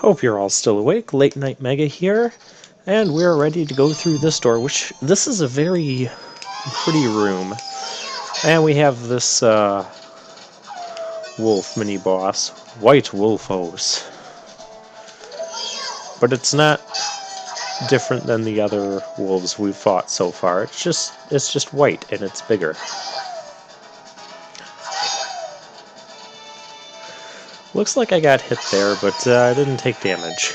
Hope you're all still awake. Late Night Mega here, and we're ready to go through this door, which this is a very pretty room. And we have this wolf mini-boss, White Wolfos. But it's not different than the other wolves we've fought so far. It's just white and it's bigger. Looks like I got hit there, but I didn't take damage.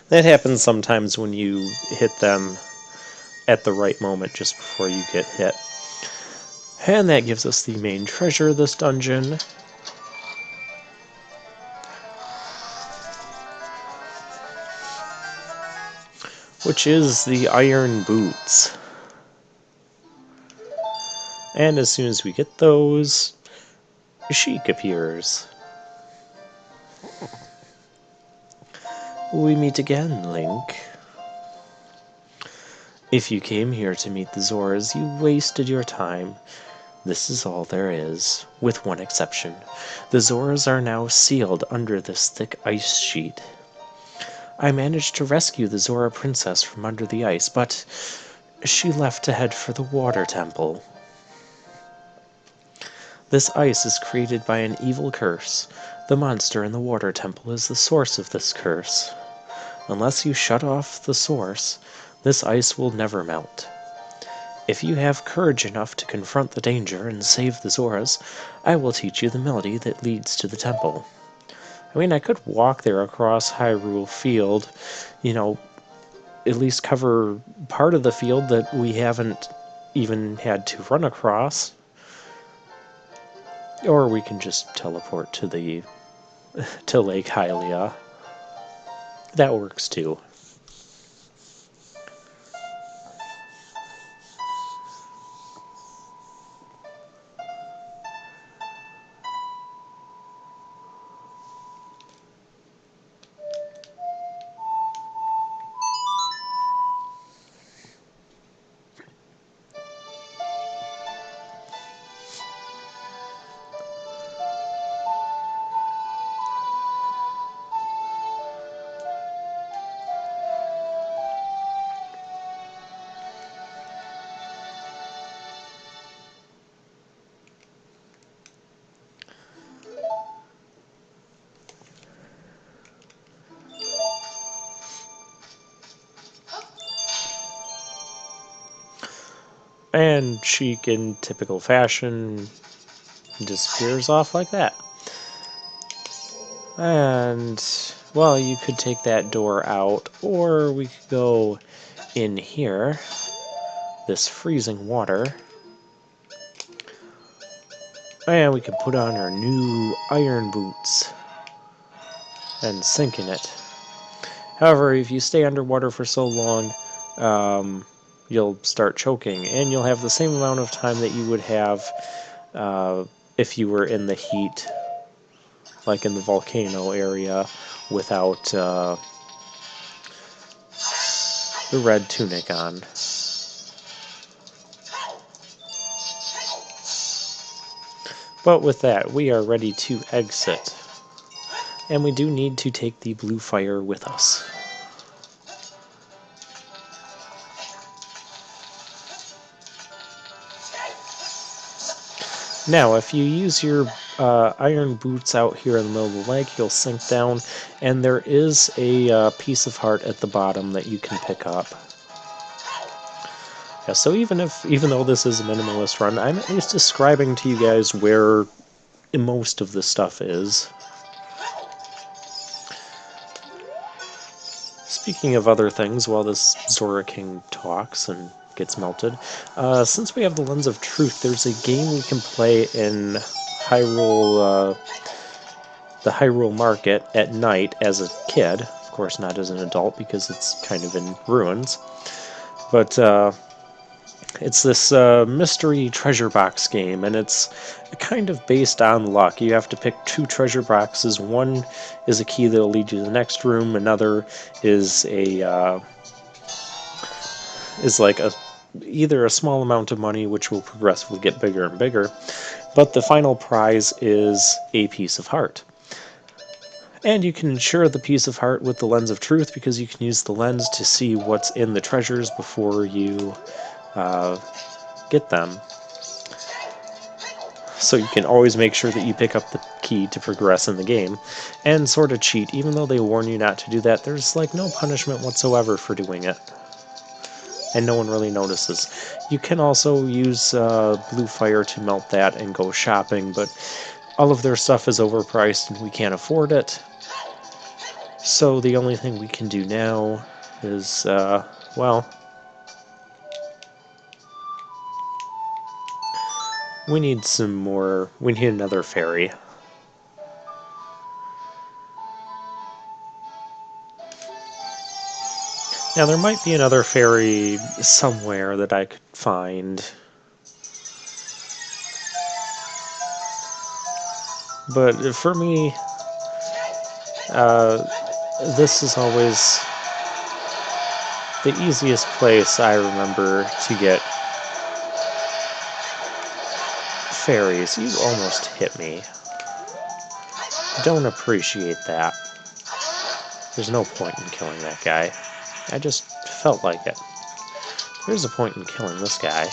That happens sometimes when you hit them at the right moment just before you get hit. And that gives us the main treasure of this dungeon. Which is the iron boots. And as soon as we get those, Sheik appears. We meet again, Link. If you came here to meet the Zoras, you wasted your time. This is all there is, with one exception. The Zoras are now sealed under this thick ice sheet. I managed to rescue the Zora princess from under the ice, but she left to head for the water temple. This ice is created by an evil curse. The monster in the water temple is the source of this curse. Unless you shut off the source, this ice will never melt. If you have courage enough to confront the danger and save the Zoras, I will teach you the melody that leads to the temple. I mean, I could walk there across Hyrule Field, at least cover part of the field that we haven't even had to run across. Or we can just teleport to Lake Hylia. That works too. And Sheik, in typical fashion, disappears off like that. And, well, you could take that door out, or we could go in here, this freezing water, and we could put on our new iron boots and sink in it. However, if you stay underwater for so long, you'll start choking, and you'll have the same amount of time that you would have if you were in the heat, like in the volcano area, without the red tunic on. But with that, we are ready to exit. And we do need to take the blue fire with us. Now, if you use your iron boots out here in the middle of the lake, you'll sink down, and there is a piece of heart at the bottom that you can pick up. Yeah, so even though this is a minimalist run, I'm at least describing to you guys where most of the stuff is. Speaking of other things, while this Zora King talks and gets melted, since we have the Lens of Truth, there's a game we can play in Hyrule, the Hyrule Market at night as a kid. Of course, not as an adult because it's kind of in ruins. But it's this mystery treasure box game, and it's kind of based on luck. You have to pick two treasure boxes. One is a key that'll lead you to the next room. Another is either a small amount of money, which will progressively get bigger and bigger, but the final prize is a piece of heart. And you can ensure the piece of heart with the lens of truth, because you can use the lens to see what's in the treasures before you get them. So you can always make sure that you pick up the key to progress in the game, and sort of cheat. Even though they warn you not to do that, there's like no punishment whatsoever for doing it, and no one really notices. You can also use blue fire to melt that and go shopping, but all of their stuff is overpriced and we can't afford it. So the only thing we can do now is, well, we need some more. We need another fairy. Now, there might be another fairy somewhere that I could find. But for me, this is always the easiest place I remember to get fairies. You almost hit me. Don't appreciate that. There's no point in killing that guy. I just felt like it. There's a point in killing this guy.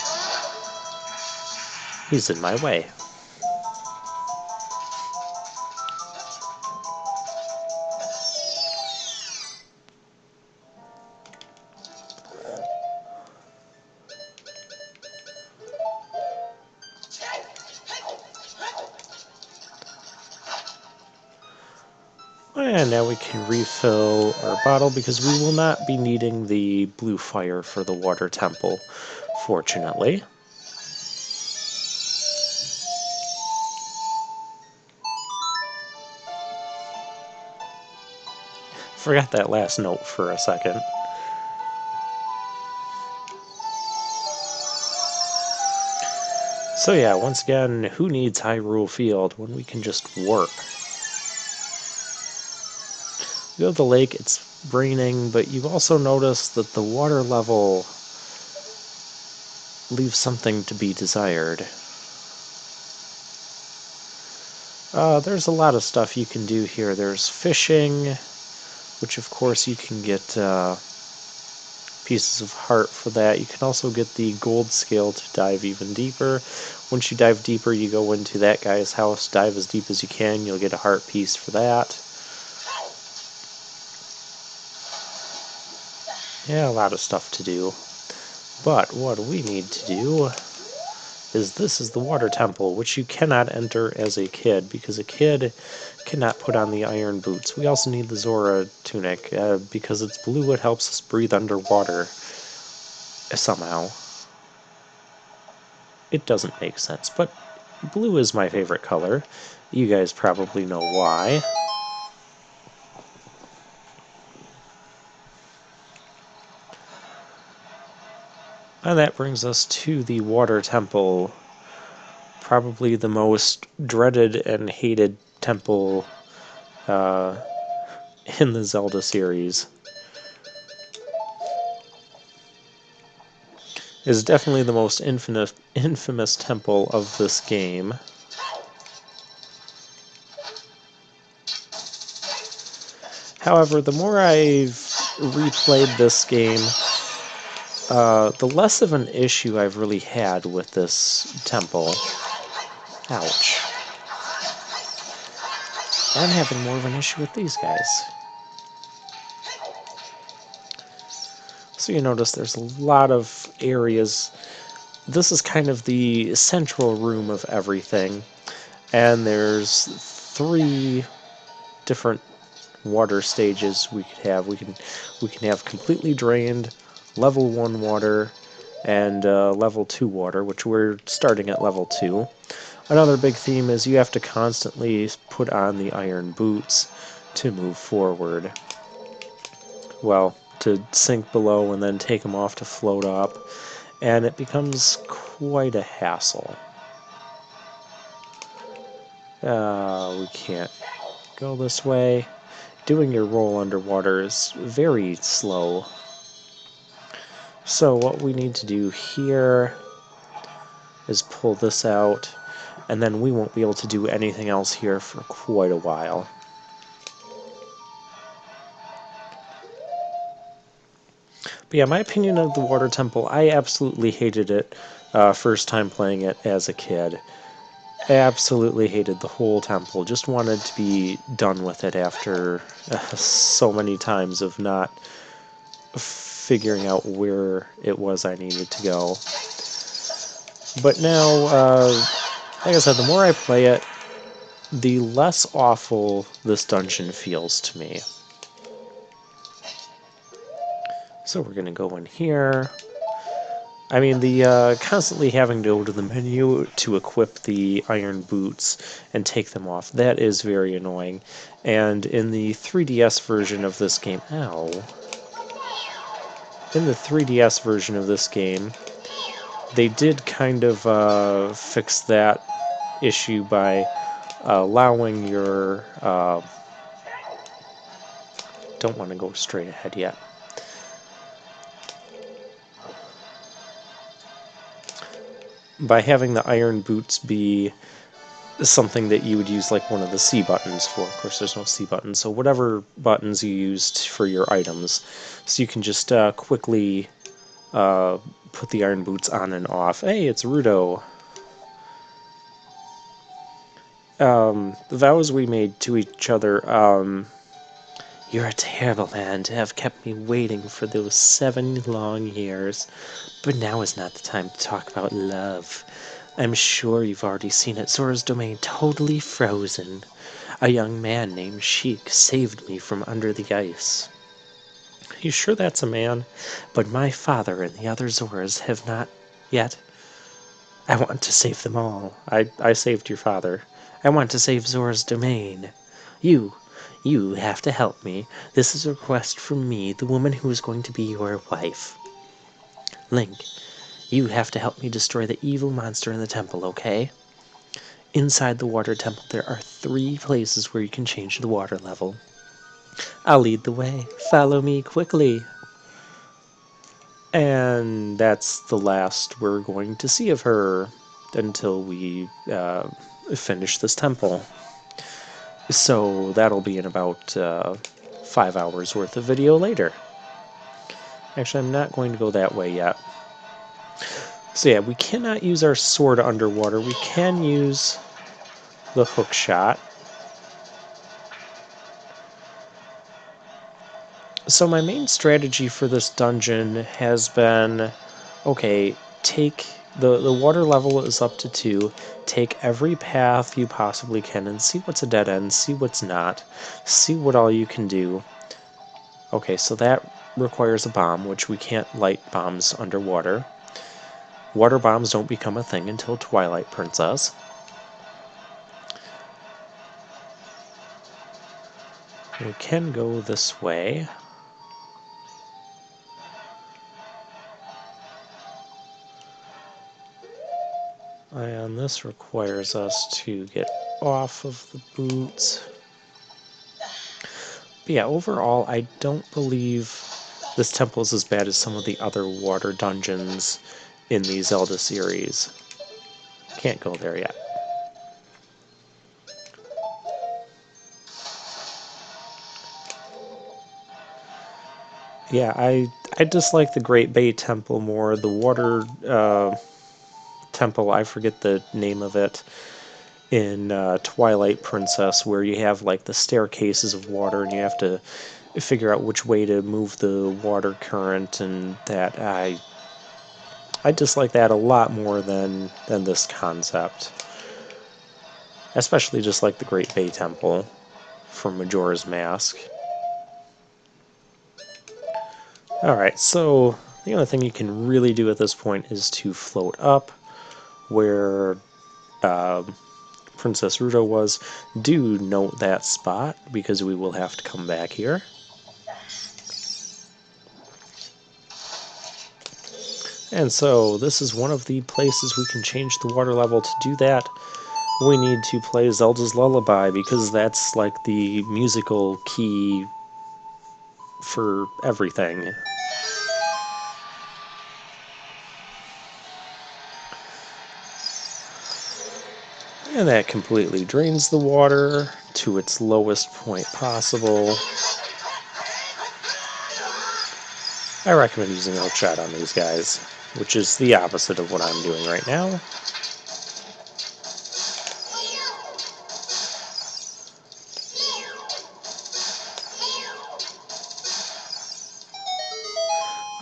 He's in my way. And now we can refill our bottle, because we will not be needing the blue fire for the water temple, fortunately. Forgot that last note for a second. So yeah, once again, who needs Hyrule Field when we can just warp? We go to the lake, it's raining, but you've also noticed that the water level leaves something to be desired. There's a lot of stuff you can do here. There's fishing, which of course you can get pieces of heart for that. You can also get the gold scale to dive even deeper. Once you dive deeper, you go into that guy's house, dive as deep as you can, you'll get a heart piece for that. Yeah, a lot of stuff to do. But what we need to do is, this is the water temple, which you cannot enter as a kid, because a kid cannot put on the iron boots. We also need the Zora tunic, because it's blue, it helps us breathe underwater. Somehow. It doesn't make sense, but blue is my favorite color. You guys probably know why. And that brings us to the water temple. Probably the most dreaded and hated temple in the Zelda series. Is definitely the most infamous temple of this game. However, the more I've replayed this game, the less of an issue I've really had with this temple. Ouch. I'm having more of an issue with these guys. So you notice there's a lot of areas. This is kind of the central room of everything, and there's 3 different water stages we could have. We can have completely drained, level 1 water, and level 2 water, which we're starting at level 2. Another big theme is you have to constantly put on the iron boots to move forward. Well, to sink below and then take them off to float up, and it becomes quite a hassle. We can't go this way. Doing your roll underwater is very slow. So what we need to do here is pull this out, and then we won't be able to do anything else here for quite a while. But yeah, my opinion of the Water Temple, I absolutely hated it first time playing it as a kid. Absolutely hated the whole temple. Just wanted to be done with it after so many times of not figuring out where it was I needed to go. But now, like I said, the more I play it, the less awful this dungeon feels to me. So we're going to go in here. I mean, the constantly having to go to the menu to equip the iron boots and take them off, that is very annoying. And in the 3DS version of this game, in the 3DS version of this game, they did kind of fix that issue by allowing your... don't want to go straight ahead yet. By having the iron boots be something that you would use like one of the C buttons for. Of course, there's no C button, so whatever buttons you used for your items. So you can just quickly put the iron boots on and off. Hey, it's Rudo. The vows we made to each other, you're a terrible man to have kept me waiting for those 7 long years. But now is not the time to talk about love. I'm sure you've already seen it. Zora's domain totally frozen. A young man named Sheik saved me from under the ice. You sure that's a man? But my father and the other Zoras have not yet. I want to save them all. I saved your father. I want to save Zora's domain. You have to help me. This is a request from me, the woman who is going to be your wife. Link, you have to help me destroy the evil monster in the temple, okay? Inside the water temple, there are 3 places where you can change the water level. I'll lead the way. Follow me quickly. And that's the last we're going to see of her until we finish this temple. So that'll be in about 5 hours worth of video later. Actually, I'm not going to go that way yet. So yeah, we cannot use our sword underwater. We can use the hook shot. So my main strategy for this dungeon has been, okay, take the water level is up to 2. Take every path you possibly can and see what's a dead end, see what's not, see what all you can do. Okay, so that requires a bomb, which we can't light bombs underwater. Water bombs don't become a thing until Twilight Princess. We can go this way. And this requires us to get off of the boots. But yeah, overall, I don't believe this temple is as bad as some of the other water dungeons in the Zelda series. Can't go there yet. Yeah, I dislike the Great Bay Temple more. The water temple, I forget the name of it, in Twilight Princess, where you have like the staircases of water and you have to figure out which way to move the water current, and that I dislike that a lot more than this concept. Especially just like the Great Bay Temple from Majora's Mask. Alright, so the only thing you can really do at this point is to float up where Princess Ruto was. Do note that spot, because we will have to come back here. And so this is one of the places we can change the water level. To do that, we need to play Zelda's Lullaby, because that's like the musical key for everything. And that completely drains the water to its lowest point possible. I recommend using Hookshot on these guys, which is the opposite of what I'm doing right now.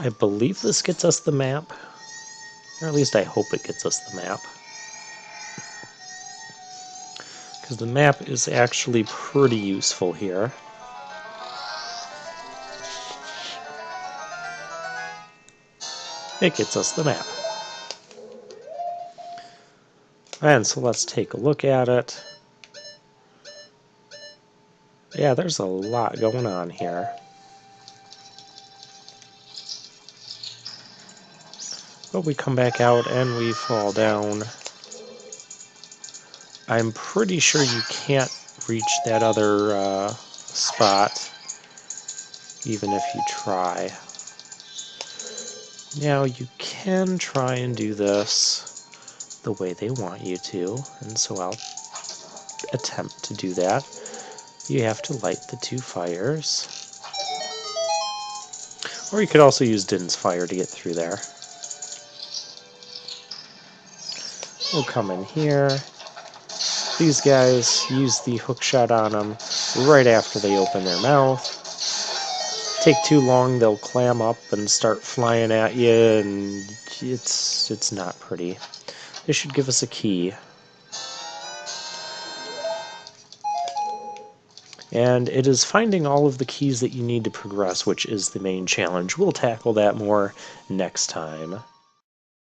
I believe this gets us the map, or at least I hope it gets us the map. Because the map is actually pretty useful here. It gets us the map. And so let's take a look at it. Yeah, there's a lot going on here. But we come back out and we fall down. I'm pretty sure you can't reach that other spot, even if you try. Now you can try and do this the way they want you to, and so I'll attempt to do that. You have to light the two fires. Or you could also use Din's fire to get through there. We'll come in here. These guys, use the hookshot on them right after they open their mouth. Take too long, they'll clam up and start flying at you, and it's not pretty. They should give us a key. And it is finding all of the keys that you need to progress, which is the main challenge. We'll tackle that more next time.